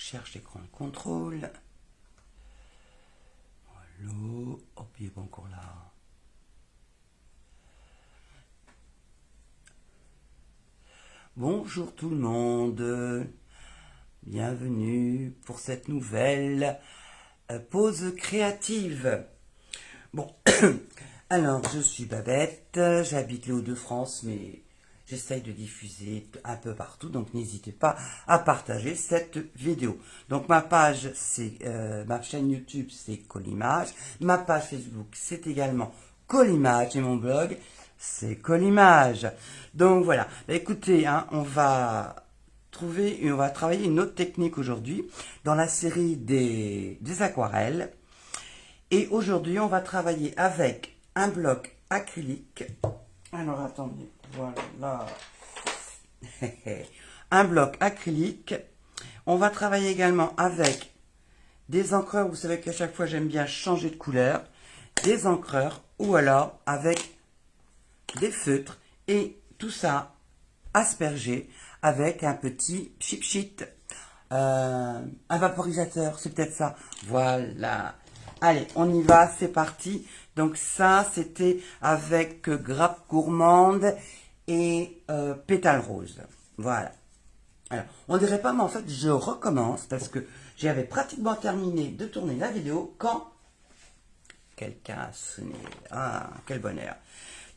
cherche l'écran de contrôle. Voilà. Hop, il n'est pas encore là. Bonjour tout le monde. Bienvenue pour cette nouvelle pause créative. Bon, alors je suis Babette, j'habite les Hauts-de-France, mais j'essaye de diffuser un peu partout, donc n'hésitez pas à partager cette vidéo. Donc ma page, c'est ma chaîne YouTube, c'est Collimage. Ma page Facebook, c'est également Collimage, et mon blog, c'est Collimage. Donc voilà. Bah, écoutez, hein, on va travailler une autre technique aujourd'hui dans la série des aquarelles. Et aujourd'hui, on va travailler avec un bloc acrylique. Alors, attendez, voilà. Un bloc acrylique. On va travailler également avec des encreurs. Vous savez qu'à chaque fois, j'aime bien changer de couleur. Des encreurs ou alors avec des feutres. Et tout ça aspergé avec un petit chip sheet. Un vaporisateur, c'est peut-être ça. Voilà. Allez, on y va, c'est parti. Donc ça, c'était avec grappe gourmande et pétales roses. Voilà. Alors, on dirait pas, mais en fait, je recommence parce que j'avais pratiquement terminé de tourner la vidéo quand quelqu'un a sonné. Ah, quel bonheur.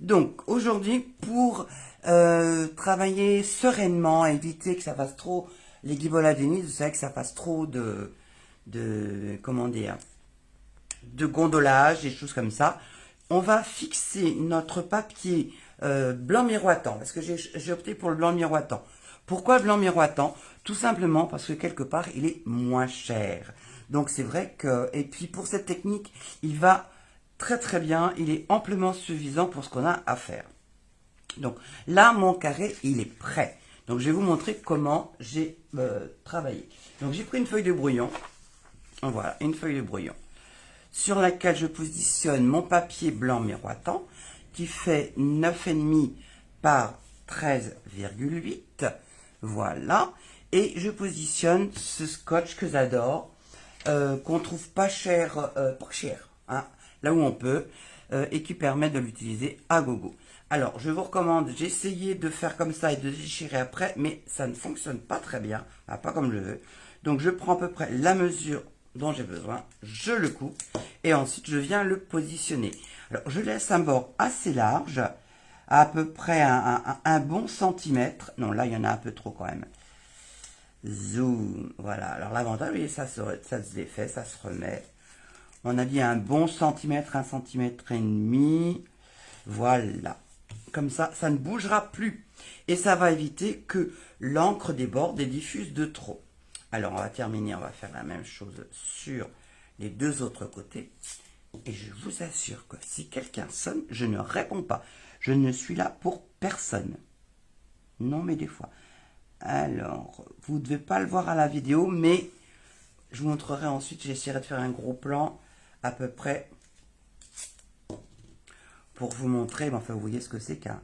Donc, aujourd'hui, pour travailler sereinement, éviter que ça fasse trop, les guibolades des nids, vous savez que ça fasse trop comment dire, de gondolage, des choses comme ça. On va fixer notre papier blanc miroitant, parce que j'ai opté pour le blanc miroitant. Pourquoi blanc miroitant? Tout simplement parce que quelque part, il est moins cher. Donc c'est vrai que, et puis pour cette technique, il va très très bien, il est amplement suffisant pour ce qu'on a à faire. Donc là, mon carré, il est prêt. Donc je vais vous montrer comment j'ai travaillé. Donc j'ai pris une feuille de brouillon, voilà, une feuille de brouillon, sur laquelle je positionne mon papier blanc miroitant, qui fait 9,5 par 13,8, voilà, et je positionne ce scotch que j'adore, qu'on trouve pas cher, hein, là où on peut, et qui permet de l'utiliser à gogo. Alors, je vous recommande, j'ai essayé de faire comme ça et de déchirer après, mais ça ne fonctionne pas très bien, pas comme je veux. Donc, je prends à peu près la mesure dont j'ai besoin, je le coupe, et ensuite, je viens le positionner. Alors, je laisse un bord assez large, à peu près un bon centimètre. Non, là, il y en a un peu trop quand même. Zoom, voilà. Alors, l'avantage, vous voyez, ça se défait, ça se remet. On a dit un bon centimètre, 1,5 cm. Voilà. Comme ça ne bougera plus. Et ça va éviter que l'encre déborde et diffuse de trop. Alors, on va terminer, on va faire la même chose sur les deux autres côtés. Et je vous assure que si quelqu'un sonne, je ne réponds pas. Je ne suis là pour personne. Non, mais des fois. Alors, vous ne devez pas le voir à la vidéo, mais je vous montrerai ensuite. J'essaierai de faire un gros plan à peu près pour vous montrer. Mais enfin, vous voyez ce que c'est qu'un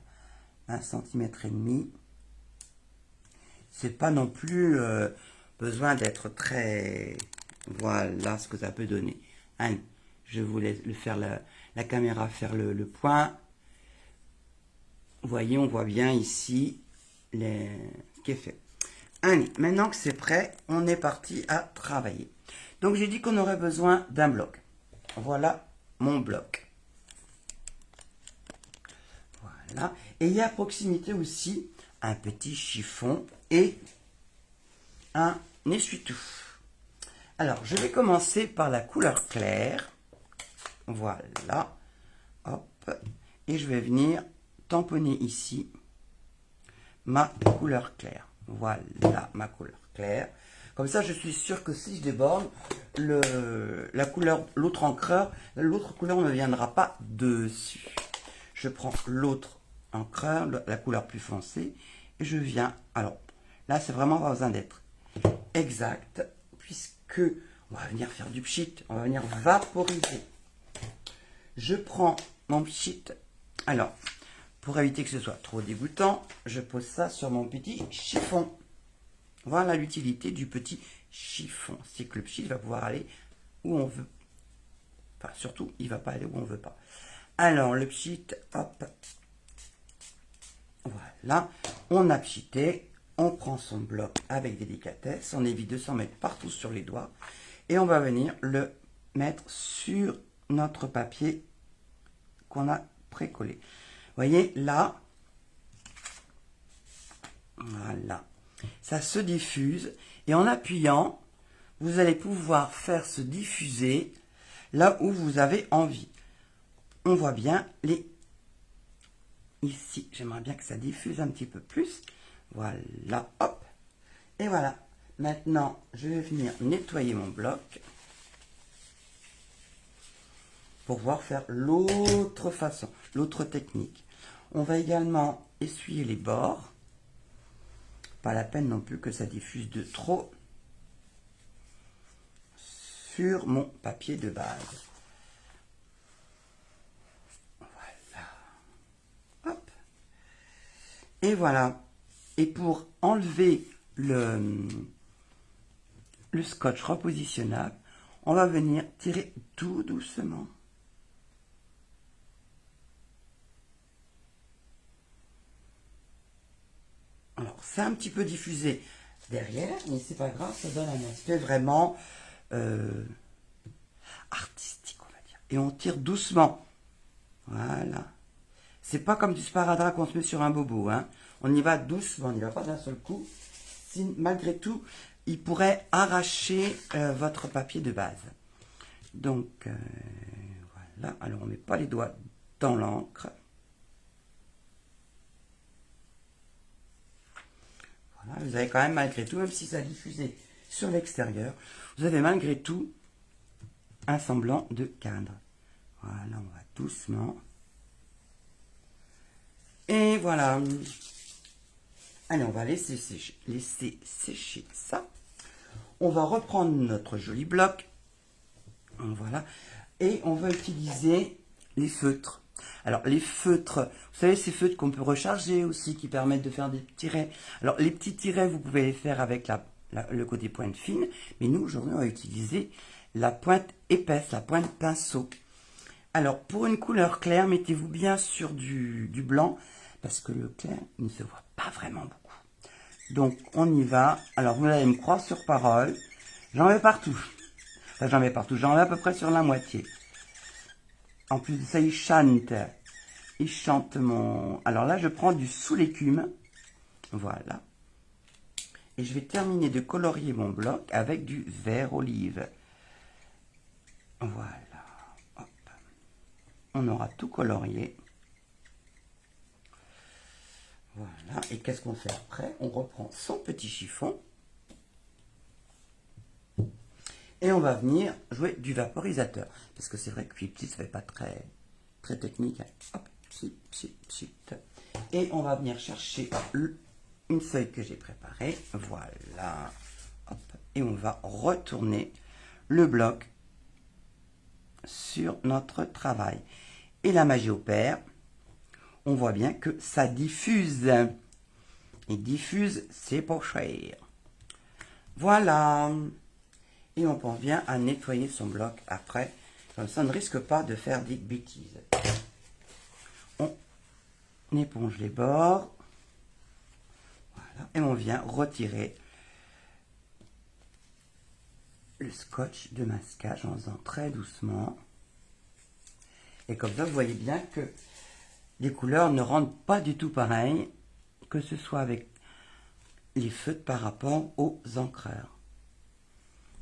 1,5 cm. C'est pas non plus besoin d'être très... Voilà ce que ça peut donner. Allez, je vous laisse faire la caméra faire le point. Vous voyez, on voit bien ici ce qui est fait. Allez, maintenant que c'est prêt, on est parti à travailler. Donc, j'ai dit qu'on aurait besoin d'un bloc. Voilà mon bloc. Voilà. Et il y a à proximité aussi un petit chiffon et un essuie-tout. Alors, je vais commencer par la couleur claire. Voilà. Hop. Et je vais venir tamponner ici ma couleur claire. Voilà ma couleur claire. Comme ça, je suis sûr que si je déborde, l'autre encreur, l'autre couleur ne viendra pas dessus. Je prends l'autre encreur, la couleur plus foncée, et je viens. Alors, là, c'est vraiment pas besoin d'être exact, puisque on va venir faire du pchit, on va venir vaporiser. Je prends mon pchit. Alors, pour éviter que ce soit trop dégoûtant, je pose ça sur mon petit chiffon. Voilà l'utilité du petit chiffon. C'est que le petit va pouvoir aller où on veut. Enfin, surtout, il ne va pas aller où on ne veut pas. Alors, le pchit, hop. Voilà. On a pchité. On prend son bloc avec délicatesse. On évite de s'en mettre partout sur les doigts. Et on va venir le mettre sur notre papier qu'on a précollé. Vous voyez, là, voilà. Ça se diffuse. Et en appuyant, vous allez pouvoir faire se diffuser là où vous avez envie. On voit bien les... Ici, j'aimerais bien que ça diffuse un petit peu plus. Voilà, hop. Et voilà. Maintenant, je vais venir nettoyer mon bloc pour pouvoir faire l'autre façon, l'autre technique. On va également essuyer les bords. Pas la peine non plus que ça diffuse de trop sur mon papier de base. Et voilà. Et pour enlever le scotch repositionnable, on va venir tirer tout doucement. Alors, c'est un petit peu diffusé derrière, mais c'est pas grave, ça donne un aspect vraiment artistique, on va dire. Et on tire doucement. Voilà. C'est pas comme du sparadrap qu'on se met sur un bobo, hein. On y va doucement, on n'y va pas d'un seul coup. Si, malgré tout, il pourrait arracher votre papier de base. Donc, voilà. Alors, on ne met pas les doigts dans l'encre. Voilà. Vous avez quand même, malgré tout, même si ça diffusait sur l'extérieur, vous avez malgré tout un semblant de cadre. Voilà, on va doucement. Et voilà. Allez, on va laisser sécher ça. On va reprendre notre joli bloc. Voilà. Et on va utiliser les feutres. Alors, les feutres, vous savez, ces feutres qu'on peut recharger aussi, qui permettent de faire des tirets. Alors, les petits tirets, vous pouvez les faire avec le côté pointe fine. Mais nous, aujourd'hui, on va utiliser la pointe épaisse, la pointe pinceau. Alors, pour une couleur claire, mettez-vous bien sur du blanc, parce que le clair ne se voit pas vraiment beaucoup. Donc, on y va. Alors, vous allez me croire sur parole. J'en mets partout. Enfin, j'en mets partout. J'en mets à peu près sur la moitié. En plus de ça, il chante. Il chante mon... Alors là, je prends du sous l'écume. Voilà. Et je vais terminer de colorier mon bloc avec du vert olive. Voilà. Hop. On aura tout colorié. Voilà, et qu'est-ce qu'on fait après? On reprend son petit chiffon et on va venir jouer du vaporisateur. Parce que c'est vrai que puis petit, ça fait pas très technique. Hop, pchit, pchit, pchit. Et on va venir chercher une feuille que j'ai préparée. Voilà. Hop, et on va retourner le bloc sur notre travail. Et la magie opère. On voit bien que ça diffuse. Et diffuse, c'est pour cher. Voilà. Et on pense bien à nettoyer son bloc après. Comme ça, on ne risque pas de faire des bêtises. On éponge les bords. Voilà. Et on vient retirer le scotch de masquage en faisant très doucement. Et comme ça, vous voyez bien que les couleurs ne rendent pas du tout pareil, que ce soit avec les feutres par rapport aux encreurs.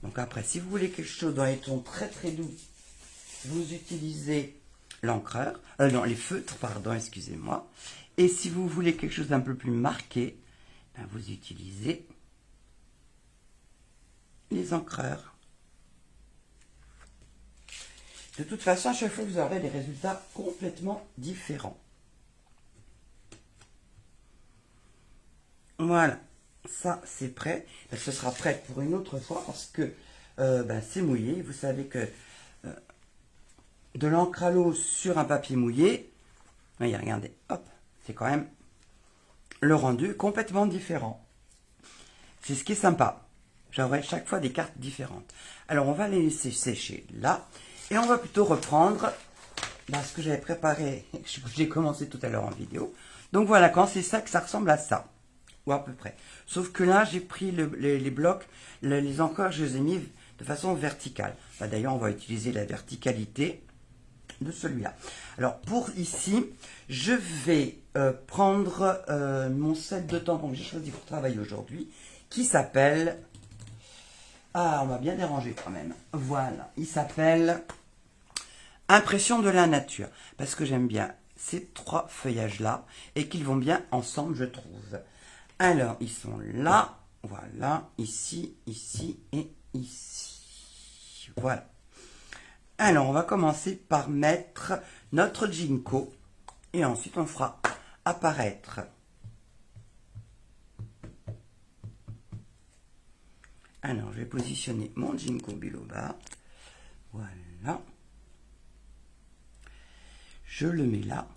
Donc après, si vous voulez quelque chose dans les tons très très doux, vous utilisez l'encreur, non, les feutres, pardon, excusez-moi. Et si vous voulez quelque chose d'un peu plus marqué, ben vous utilisez les encreurs. De toute façon, à chaque fois, vous aurez des résultats complètement différents. Voilà, ça c'est prêt. Ce sera prêt pour une autre fois parce que c'est mouillé. Vous savez que de l'encre à l'eau sur un papier mouillé, voyez, regardez, hop, c'est quand même le rendu complètement différent. C'est ce qui est sympa. J'aurai chaque fois des cartes différentes. Alors, on va les laisser sécher là. Et on va plutôt reprendre ce que j'avais préparé, que j'ai commencé tout à l'heure en vidéo. Donc voilà, quand c'est ça, que ça ressemble à ça. Ou à peu près. Sauf que là, j'ai pris les blocs, les encores, je les ai mis de façon verticale. D'ailleurs, on va utiliser la verticalité de celui-là. Alors, pour ici, je vais prendre mon set de tampons que j'ai choisi pour travailler aujourd'hui, qui s'appelle... Ah, on m'a bien dérangé quand même. Voilà, il s'appelle Impression de la nature. Parce que j'aime bien ces trois feuillages-là et qu'ils vont bien ensemble, je trouve. Alors, ils sont là, voilà, ici, ici et ici. Voilà. Alors, on va commencer par mettre notre ginkgo et ensuite on fera apparaître. Alors, je vais positionner mon ginkgo biloba. Voilà. Je le mets là.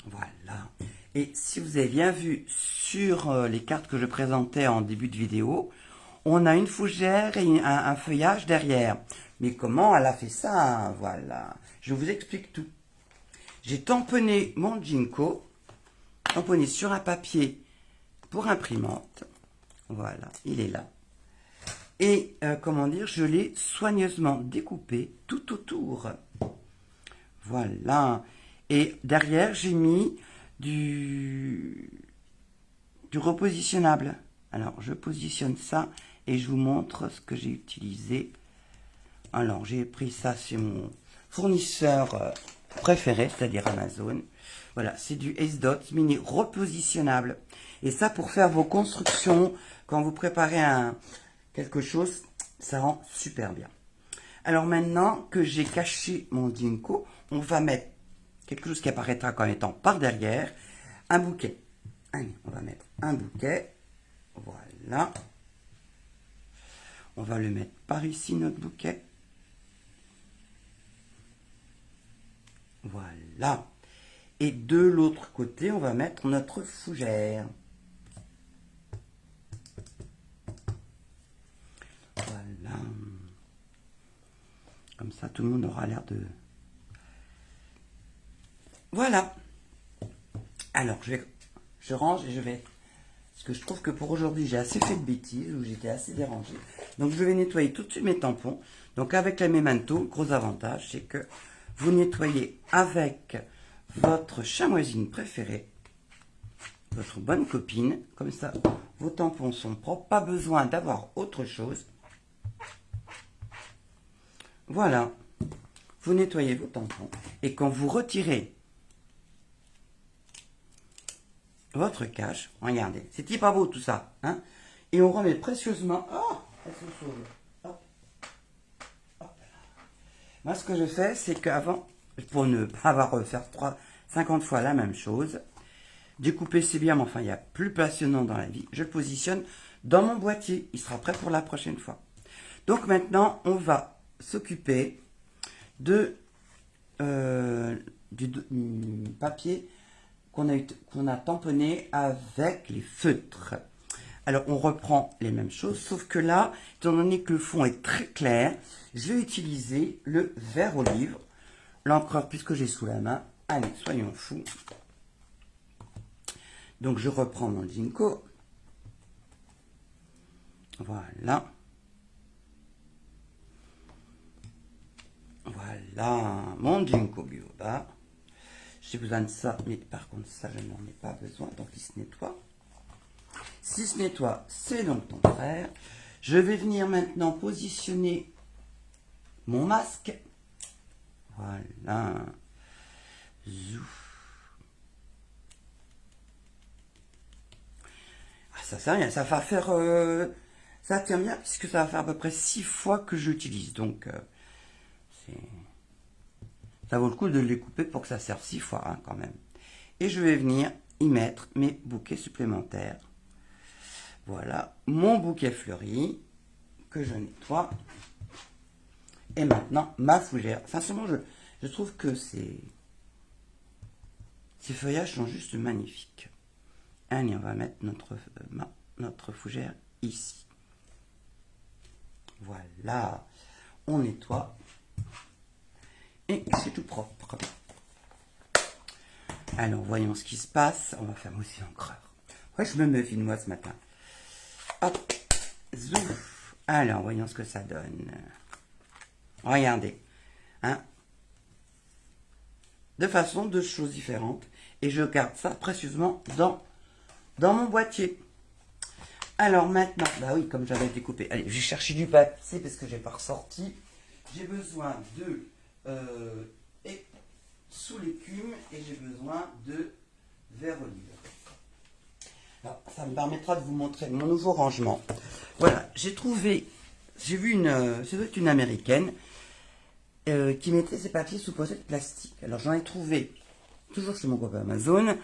Voilà. Et si vous avez bien vu sur les cartes que je présentais en début de vidéo, on a une fougère et un feuillage derrière. Mais comment elle a fait ça? Voilà. Je vous explique tout. J'ai tamponné mon ginkgo, tamponné sur un papier pour imprimante. Voilà, il est là. Et, comment dire, je l'ai soigneusement découpé tout autour. Voilà. Et derrière, j'ai mis du repositionnable. Alors, je positionne ça et je vous montre ce que j'ai utilisé. Alors, j'ai pris ça chez mon fournisseur préféré, c'est-à-dire Amazon. Voilà, c'est du Ace Dot Mini repositionnable. Et ça, pour faire vos constructions, quand vous préparez quelque chose, ça rend super bien. Alors maintenant que j'ai caché mon ginkgo, on va mettre quelque chose qui apparaîtra comme étant par derrière, un bouquet. Allez, on va mettre un bouquet. Voilà. On va le mettre par ici, notre bouquet. Voilà. Et de l'autre côté, on va mettre notre fougère. Voilà. Comme ça, tout le monde aura l'air de... Voilà. Alors, je range et je vais... Parce que je trouve que pour aujourd'hui, j'ai assez fait de bêtises, ou j'étais assez dérangé. Donc, je vais nettoyer tout de suite mes tampons. Donc, avec la Memento, gros avantage, c'est que vous nettoyez avec votre chamoisine préférée, votre bonne copine. Comme ça, vos tampons sont propres. Pas besoin d'avoir autre chose. Voilà. Vous nettoyez vos tampons. Et quand vous retirez votre cache, regardez, c'est pas beau tout ça, hein, et on remet précieusement, oh, elle se sauve, hop, hop. Moi ce que je fais, c'est qu'avant, pour ne pas avoir à faire 50 fois la même chose, découper c'est bien, mais enfin il y a plus passionnant dans la vie, je le positionne dans mon boîtier, il sera prêt pour la prochaine fois. Donc maintenant, on va s'occuper du papier qu'on a tamponné avec les feutres. Alors, on reprend les mêmes choses, sauf que là, étant donné que le fond est très clair, je vais utiliser le vert olive, l'encreur puisque j'ai sous la main. Allez, soyons fous. Donc, je reprends mon ginkgo. Voilà. Voilà, mon ginkgo biloba. J'ai besoin de ça, mais par contre, ça, je n'en ai pas besoin, donc il se nettoie. Si se nettoie, c'est donc ton frère. Je vais venir maintenant positionner mon masque. Voilà. Zouf. Ah, ça sert à rien, ça va faire... ça tient bien, puisque ça va faire à peu près 6 fois que j'utilise. Donc, ça vaut le coup de les couper pour que ça serve 6 fois, hein, quand même. Et je vais venir y mettre mes bouquets supplémentaires. Voilà, mon bouquet fleuri que je nettoie. Et maintenant, ma fougère. Sincèrement, je trouve que c'est Ces feuillages sont juste magnifiques. Allez, on va mettre notre fougère ici. Voilà. On nettoie. Et c'est tout propre. Alors, voyons ce qui se passe. On va faire aussi l'encreur. Ouais, je me méfie de moi ce matin. Hop. Zouf. Alors, voyons ce que ça donne. Regardez. Hein? Deux choses différentes. Et je garde ça précieusement dans mon boîtier. Alors maintenant, bah oui, comme j'avais découpé. Allez, j'ai cherché du papier parce que j'ai pas ressorti. J'ai besoin de sous l'écume et j'ai besoin de verre olive. Alors, ça me permettra de vous montrer mon nouveau rangement. Voilà, j'ai vu une américaine qui mettait ses papiers sous pochette plastique. Alors j'en ai trouvé toujours chez mon copain Amazon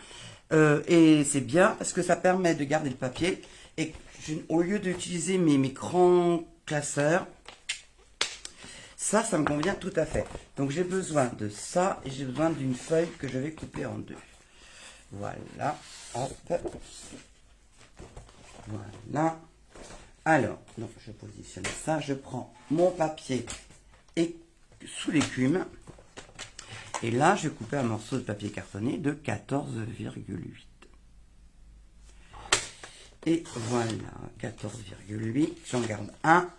et c'est bien parce que ça permet de garder le papier et au lieu d'utiliser mes grands classeurs, ça me convient tout à fait. Donc j'ai besoin de ça et j'ai besoin d'une feuille que je vais couper en deux. Voilà, hop, voilà. Alors, donc je positionne ça, je prends mon papier et sous l'écume. Et là, je vais couper un morceau de papier cartonné de 14,8. Et voilà, 14,8. J'en garde un.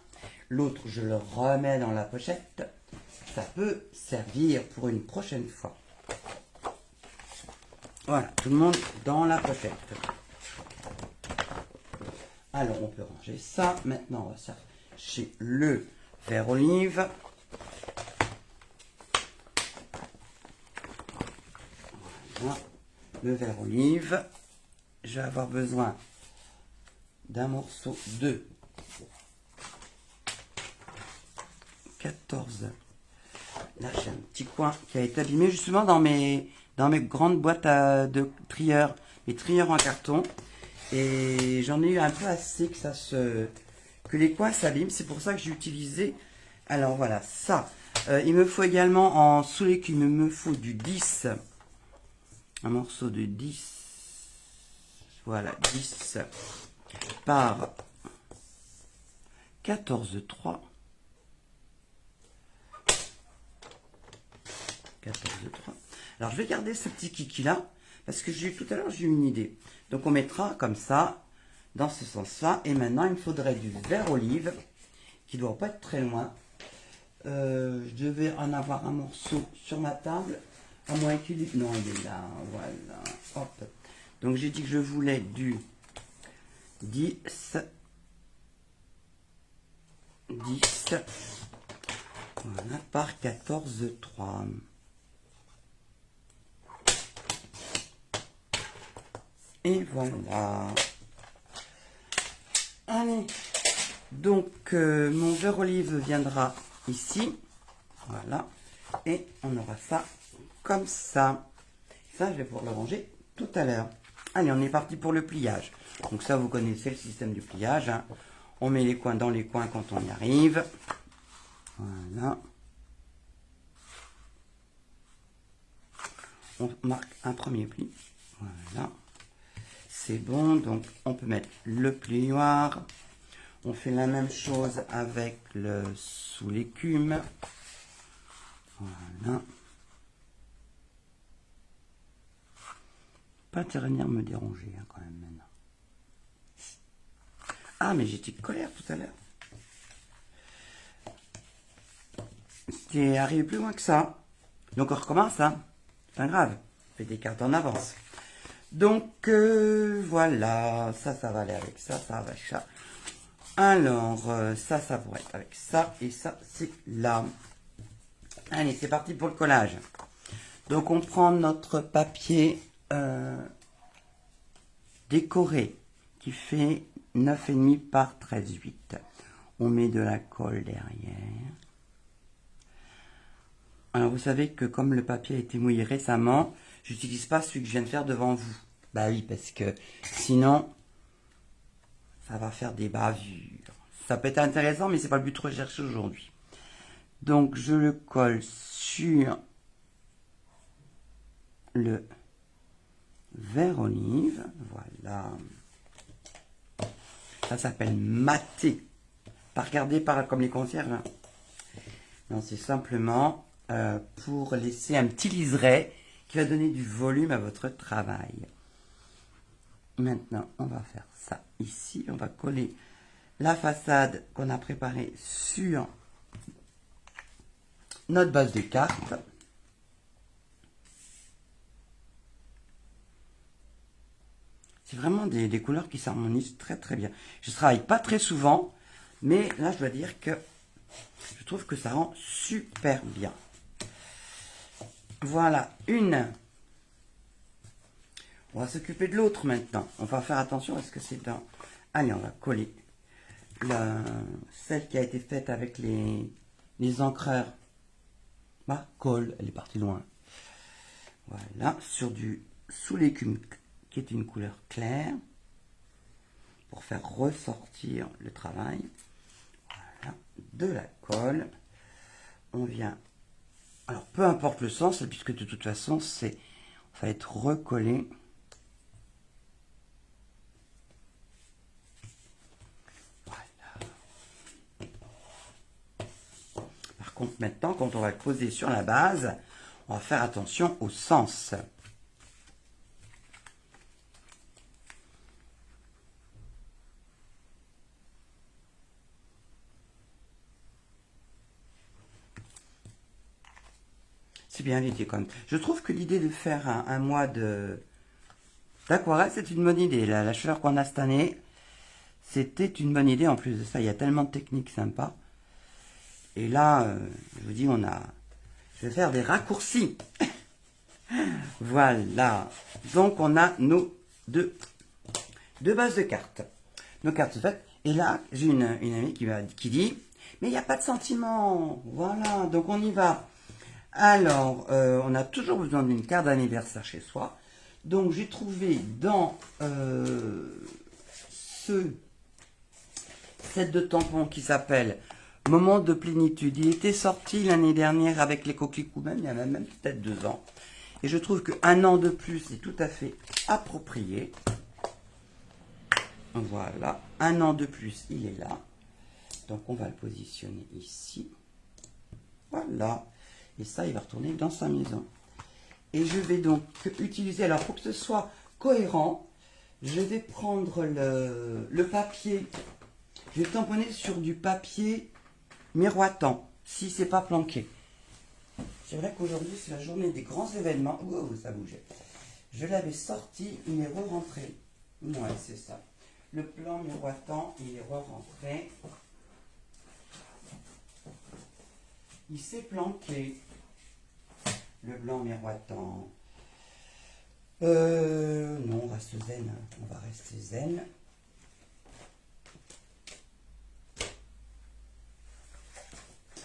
L'autre, je le remets dans la pochette. Ça peut servir pour une prochaine fois. Voilà, tout le monde dans la pochette. Alors, on peut ranger ça. Maintenant, on va chercher le verre olive. Voilà, le verre olive. Je vais avoir besoin d'un morceau de 14. Là, j'ai un petit coin qui a été abîmé justement dans mes grandes boîtes de trieurs, mes trieurs en carton. Et j'en ai eu un peu assez que les coins s'abîment. C'est pour ça que j'ai utilisé. Alors voilà, ça. Il me faut également sous l'écume, il me faut du 10. Un morceau de 10. Voilà, 10 par 14,3. 14,3. Alors je vais garder ce petit kiki là parce que tout à l'heure j'ai eu une idée. Donc on mettra comme ça dans ce sens là et maintenant il me faudrait du verre olive qui ne doit pas être très loin. Je devais en avoir un morceau sur ma table à moins qu'il est... Non, il est là, voilà. Hop. Donc j'ai dit que je voulais du 10 voilà, par 14,3. Et voilà. Allez. Donc, mon verre olive viendra ici. Voilà. Et on aura ça comme ça. Ça, je vais pouvoir le ranger tout à l'heure. Allez, on est parti pour le pliage. Donc ça, vous connaissez le système du pliage. Hein. On met les coins dans les coins quand on y arrive. Voilà. On marque un premier pli. Voilà. C'est bon, donc on peut mettre le plioir. On fait la même chose avec le sous l'écume. Voilà. Pas intérêt de venir me déranger hein, quand même maintenant. Ah, mais j'étais colère tout à l'heure. C'était arrivé plus loin que ça. Donc on recommence, hein. C'est pas grave. On fait des cartes en avance. Donc voilà, ça va aller avec ça, ça va avec ça. Alors, ça pourrait être avec ça, et ça, c'est là. Allez, c'est parti pour le collage. Donc, on prend notre papier décoré, qui fait 9,5 par 13,8. On met de la colle derrière. Alors, vous savez que comme le papier a été mouillé récemment, j'utilise pas celui que je viens de faire devant vous. Bah oui, parce que sinon, ça va faire des bavures. Ça peut être intéressant, mais c'est pas le but de rechercher aujourd'hui. Donc, je le colle sur le vert olive. Voilà. Ça s'appelle maté. Pas regarder comme les concierges. Hein. Non, c'est simplement pour laisser un petit liseré qui va donner du volume à votre travail. Maintenant, on va faire ça ici. On va coller la façade qu'on a préparée sur notre base de carte. C'est vraiment des couleurs qui s'harmonisent très très bien. Je ne travaille pas très souvent, mais là je dois dire que je trouve que ça rend super bien. Voilà, une. On va s'occuper de l'autre maintenant. On va faire attention parce que c'est dans... Allez, on va coller celle qui a été faite avec les encreurs. Bah, colle, elle est partie loin. Voilà, sur du sous l'écume qui est une couleur claire pour faire ressortir le travail. Voilà, de la colle. On vient, alors peu importe le sens, puisque de toute façon ça va être recollé. Voilà. Par contre maintenant, quand on va le poser sur la base, on va faire attention au sens. C'est bien l'idée quand même. Je trouve que l'idée de faire un mois d'aquarelle, c'est une bonne idée. La chaleur qu'on a cette année, c'était une bonne idée. En plus de ça, il y a tellement de techniques sympas. Et là, je vous dis, je vais faire des raccourcis. Voilà. Donc, on a nos deux bases de cartes. Nos cartes sont faites. Et là, j'ai une amie qui dit, mais il n'y a pas de sentiment. Voilà, donc on y va. Alors, on a toujours besoin d'une carte d'anniversaire chez soi. Donc, j'ai trouvé dans ce set de tampons qui s'appelle Moment de plénitude. Il était sorti l'année dernière avec les coquelicots, même il y a même peut-être 2 ans. Et je trouve qu'un an de plus est tout à fait approprié. Voilà, un an de plus, il est là. Donc, on va le positionner ici. Voilà. Et ça, il va retourner dans sa maison. Et je vais donc utiliser, alors pour que ce soit cohérent, je vais prendre le papier. Je vais tamponner sur du papier miroitant, si c'est pas planqué. C'est vrai qu'aujourd'hui, c'est la journée des grands événements. Ouh, ça bougeait. Je l'avais sorti, il est re-rentré. Ouais, c'est ça. Le plan miroitant, il est re-rentré. Il s'est planqué. Le blanc miroitant. Non, on reste zen. On va rester zen.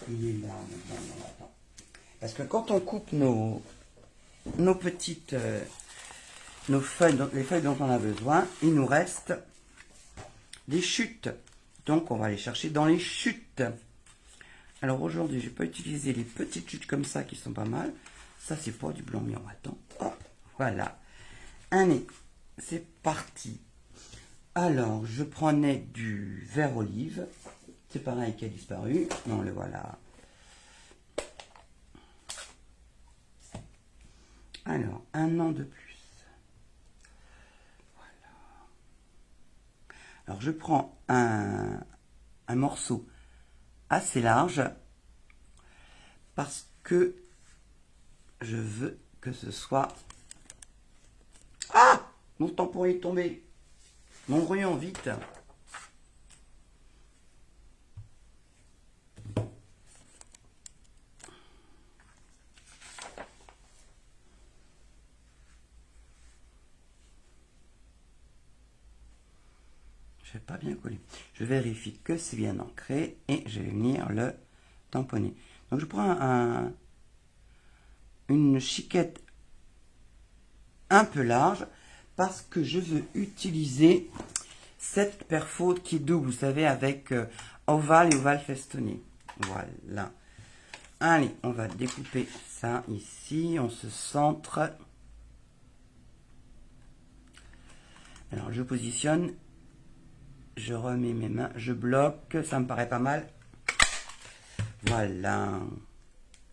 Il est là, le blanc miroitant. Parce que quand on coupe nos petites... nos feuilles, les feuilles dont on a besoin, il nous reste des chutes. Donc, on va aller chercher dans les chutes. Alors, aujourd'hui, je vais pas utiliser les petites chutes comme ça qui sont pas mal. Ça, c'est pas du blanc miroitant. Oh, voilà. Allez, c'est parti. Alors, je prenais du vert olive. C'est pareil qui a disparu. Non, le voilà. Alors, un an de plus. Voilà. Alors, je prends un morceau assez large parce que je veux que ce soit... Ah! Mon tampon est tombé. Mon brouillon, vite. Je vais pas bien coller. Je vérifie que c'est bien ancré et je vais venir le tamponner. Donc je prends une chiquette un peu large parce que je veux utiliser cette perfaude qui est double, vous savez, avec ovale et ovale festonné. Voilà. Allez, on va découper ça ici. On se centre. Alors, je positionne. Je remets mes mains. Je bloque. Ça me paraît pas mal. Voilà.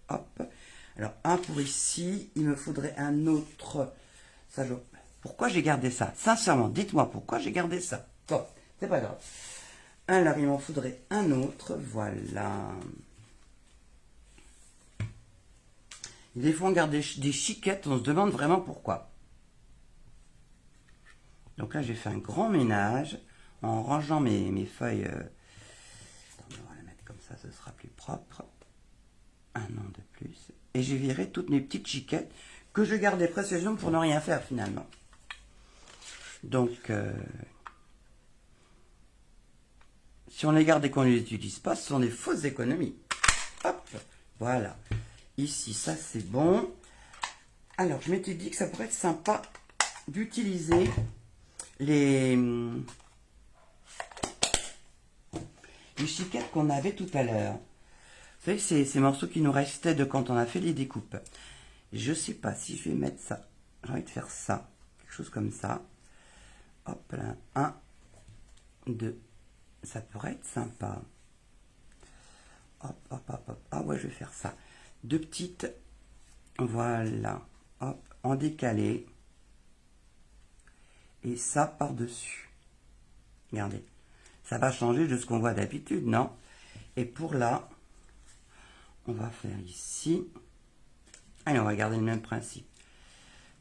Hop. Alors, un pour ici. Il me faudrait un autre. Ça, Pourquoi j'ai gardé ça? Sincèrement, dites-moi pourquoi j'ai gardé ça. Bon, c'est pas grave. Alors, il m'en faudrait un autre. Voilà. Des fois, on garde des chiquettes. On se demande vraiment pourquoi. Donc là, j'ai fait un grand ménage en rangeant mes feuilles. Attends, on va la mettre comme ça, ce sera plus propre. Un an de plus. Et j'ai viré toutes mes petites chiquettes que je gardais précieusement pour ne rien faire finalement. Donc, si on les garde et qu'on ne les utilise pas, ce sont des fausses économies. Hop, voilà. Ici, ça c'est bon. Alors, je m'étais dit que ça pourrait être sympa d'utiliser les chiquettes qu'on avait tout à l'heure. Vous savez, ces morceaux qui nous restaient de quand on a fait les découpes. Je sais pas si je vais mettre ça. J'ai envie de faire ça. Quelque chose comme ça. Hop là. 1, 2. Ça pourrait être sympa. Hop, hop, hop, hop. Ah ouais, je vais faire ça. 2 petites. Voilà. Hop, en décalé. Et ça par-dessus. Regardez. Ça va changer de ce qu'on voit d'habitude, non? Et pour là, on va faire ici. Allez, on va garder le même principe.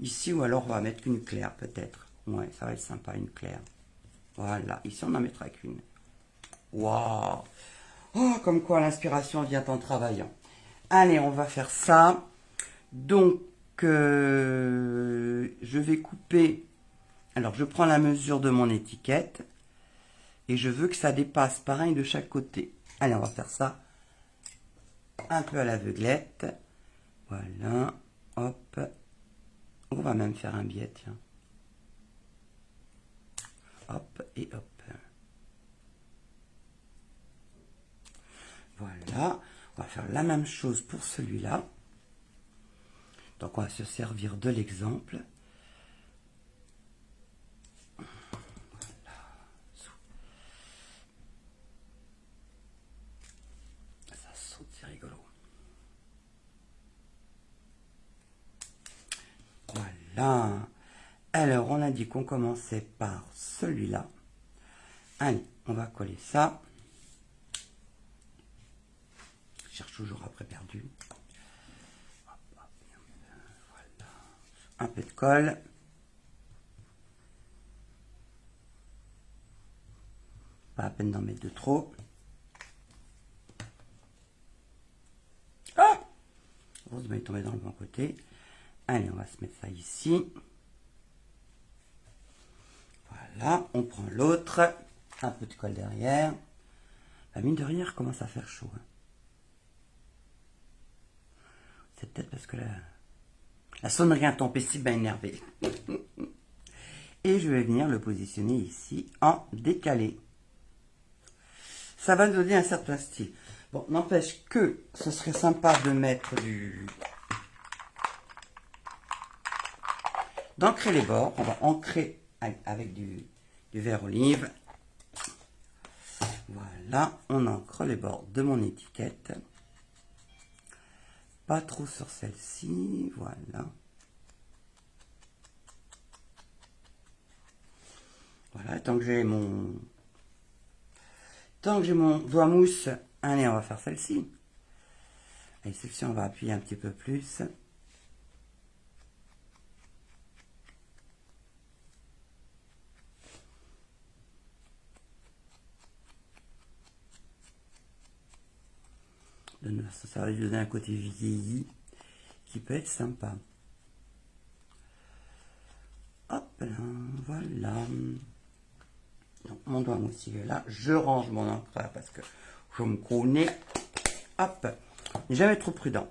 Ici, ou alors on va mettre qu'une claire, peut-être. Ouais, ça va être sympa, une claire. Voilà. Ici, on n'en mettra qu'une. Waouh! Oh, comme quoi l'inspiration vient en travaillant. Allez, on va faire ça. Donc, je vais couper. Alors, je prends la mesure de mon étiquette. Et je veux que ça dépasse pareil de chaque côté. Allez, on va faire ça un peu à l'aveuglette. Voilà. Hop. On va même faire un biais, tiens. Hop et hop. Voilà. On va faire la même chose pour celui-là. Donc, on va se servir de l'exemple. Voilà. Alors, on a dit qu'on commençait par celui-là. Allez, on va coller ça. Je cherche toujours après perdu. Voilà. Un peu de colle. Pas à peine d'en mettre de trop. Ah! Heureusement, il est tombé dans le bon côté. Allez, on va se mettre ça ici. Voilà, on prend l'autre. Un peu de colle derrière. La mine de rien, il commence à faire chaud. C'est peut-être parce que la sonnerie intempestive m'a énervé. Et je vais venir le positionner ici en décalé. Ça va nous donner un certain style. Bon, n'empêche que ce serait sympa de mettre d'ancrer les bords. On va ancrer avec du verre olive. Voilà, on ancre les bords de mon étiquette. Pas trop sur celle-ci, voilà. Voilà, tant que j'ai mon doigt mousse, allez, on va faire celle-ci. Et celle-ci, on va appuyer un petit peu plus. Ça va lui donner un côté vieilli qui peut être sympa. Hop là, voilà. Donc, mon doigt mousse est là. Je range mon encre parce que je me connais. Hop, jamais trop prudent.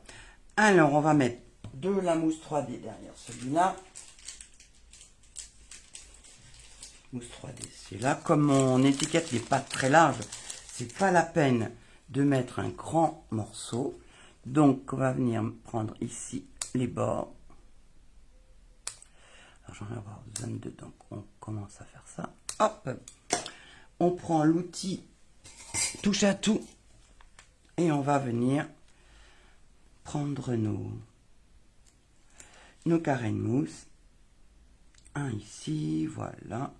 Alors, on va mettre de la mousse 3D derrière celui-là. Mousse 3D, c'est là. Comme mon étiquette n'est pas très large, c'est pas la peine de mettre un grand morceau. Donc, on va venir prendre ici les bords. Alors j'en ai avoir 22, donc on commence à faire ça. Hop, on prend l'outil touche à tout et on va venir prendre nos carrés de mousse. Un ici, voilà.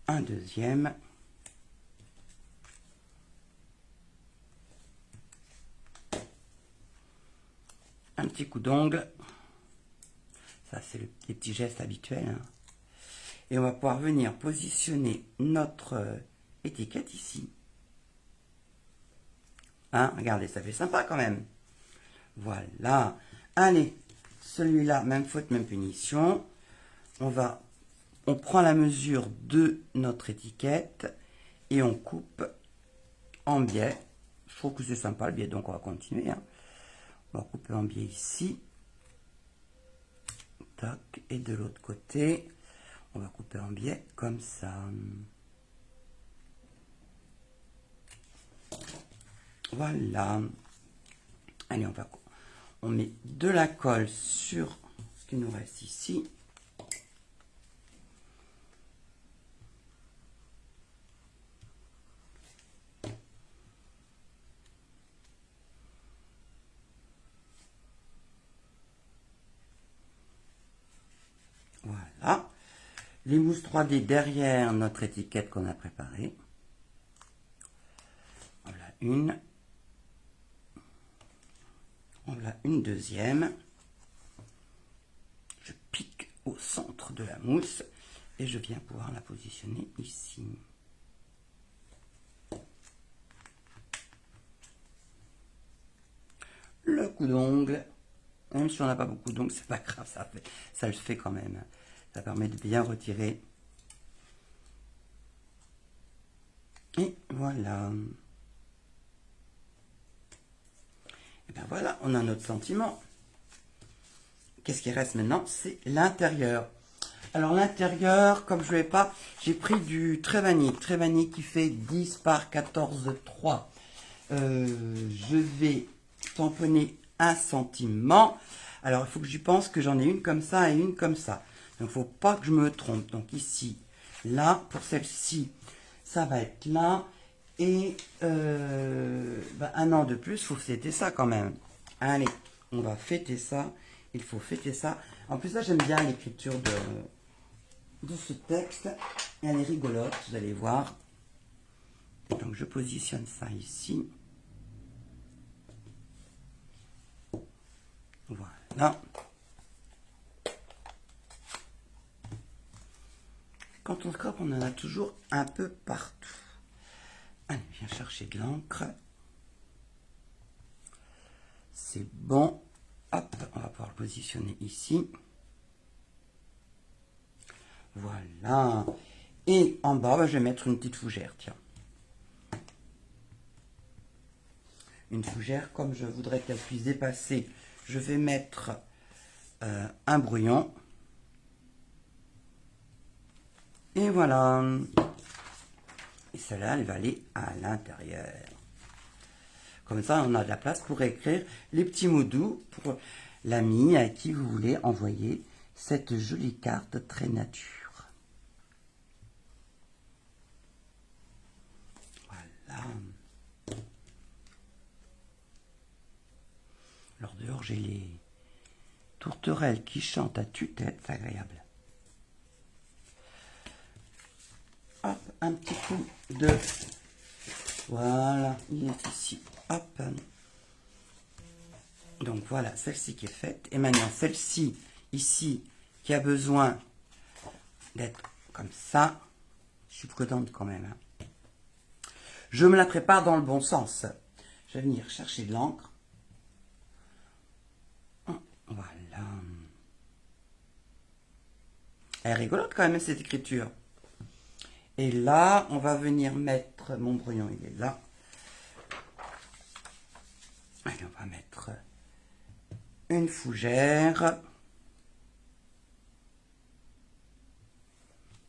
Un deuxième. Un petit coup d'ongle. Ça, c'est les petits gestes habituels. Hein. Et on va pouvoir venir positionner notre étiquette ici. Hein, regardez, ça fait sympa quand même. Voilà. Allez, celui-là, même faute, même punition. On prend la mesure de notre étiquette et on coupe en biais. Je trouve que c'est sympa le biais, donc on va continuer. Hein. On va couper en biais ici. Tac. Et de l'autre côté, on va couper en biais comme ça. Voilà. Allez, on met de la colle sur ce qui nous reste ici. Voilà. Les mousses 3D derrière notre étiquette qu'on a préparée. Voilà une. Voilà une deuxième. Je pique au centre de la mousse et je viens pouvoir la positionner ici. Le coup d'ongle, même si on n'a pas beaucoup d'ongles, c'est pas grave, ça le fait quand même. Ça permet de bien retirer. Et voilà. Et bien voilà, on a notre sentiment. Qu'est-ce qui reste maintenant? C'est l'intérieur. Alors l'intérieur, comme je ne l'ai pas, j'ai pris du Trevanic qui fait 10 par 14,3. Je vais tamponner un sentiment. Alors il faut que j'y pense que j'en ai une comme ça et une comme ça. Donc il ne faut pas que je me trompe. Donc ici, là, pour celle-ci, ça va être là. Et un an de plus, il faut fêter ça quand même. Allez, on va fêter ça. Il faut fêter ça. En plus, là, j'aime bien l'écriture de ce texte. Elle est rigolote, vous allez voir. Et donc, je positionne ça ici. Voilà. Quand on scrape, on en a toujours un peu partout. Allez, viens chercher de l'encre. C'est bon. Hop, on va pouvoir le positionner ici. Voilà. Et en bas, je vais mettre une petite fougère, tiens. Une fougère, comme je voudrais qu'elle puisse dépasser, je vais mettre un brouillon. Et voilà. Et celle-là, elle va aller à l'intérieur. Comme ça, on a de la place pour écrire les petits mots doux pour l'ami à qui vous voulez envoyer cette jolie carte très nature. Voilà. Alors dehors, j'ai les tourterelles qui chantent à tue-tête, c'est agréable. Hop, un petit coup de... Voilà, il est ici. Hop. Donc voilà, celle-ci qui est faite. Et maintenant, celle-ci, ici, qui a besoin d'être comme ça. Je suis prudente quand même. Hein. Je me la prépare dans le bon sens. Je vais venir chercher de l'encre. Voilà. Elle est rigolote quand même, cette écriture. Et là, on va venir mettre... Mon brouillon, il est là. Allez, on va mettre une fougère.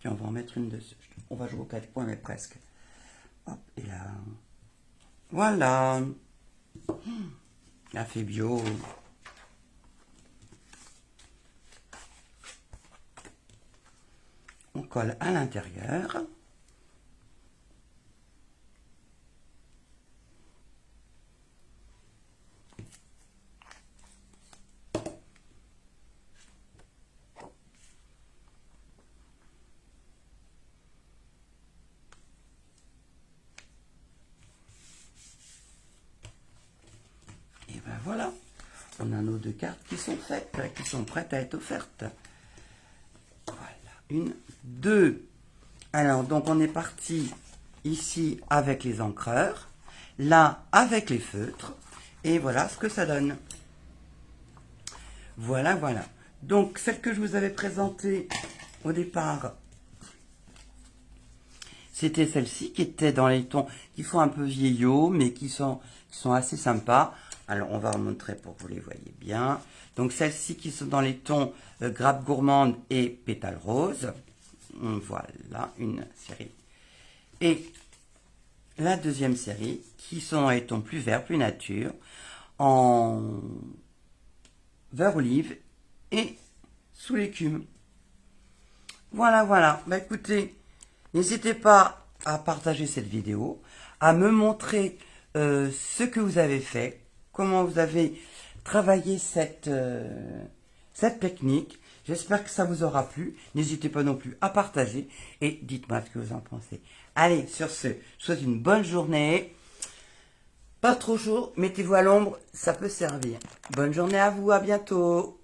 Puis on va en mettre une dessus. On va jouer au 4 points, mais presque. Hop, et là. Voilà. La fait bio. colle à l'intérieur. Et ben voilà, on a nos deux cartes qui sont faites, qui sont prêtes à être offertes. Voilà, une, deux. Alors, donc on est parti ici avec les encreurs, là avec les feutres, et voilà ce que ça donne. Voilà, voilà. Donc, celle que je vous avais présentée au départ, c'était celle-ci qui était dans les tons qui font un peu vieillot, mais qui sont assez sympas. Alors, on va remontrer pour que vous les voyez bien. Donc, celles-ci qui sont dans les tons grappe gourmande et pétale rose. Voilà, une série. Et la deuxième série, qui sont dans les tons plus verts, plus nature, en vert olive et sous l'écume. Voilà, voilà. Bah, écoutez, n'hésitez pas à partager cette vidéo, à me montrer ce que vous avez fait, comment vous avez travaillé cette technique. J'espère que ça vous aura plu. N'hésitez pas non plus à partager et dites-moi ce que vous en pensez. Allez, sur ce, je vous souhaite une bonne journée. Pas trop chaud, mettez-vous à l'ombre, ça peut servir. Bonne journée à vous, à bientôt.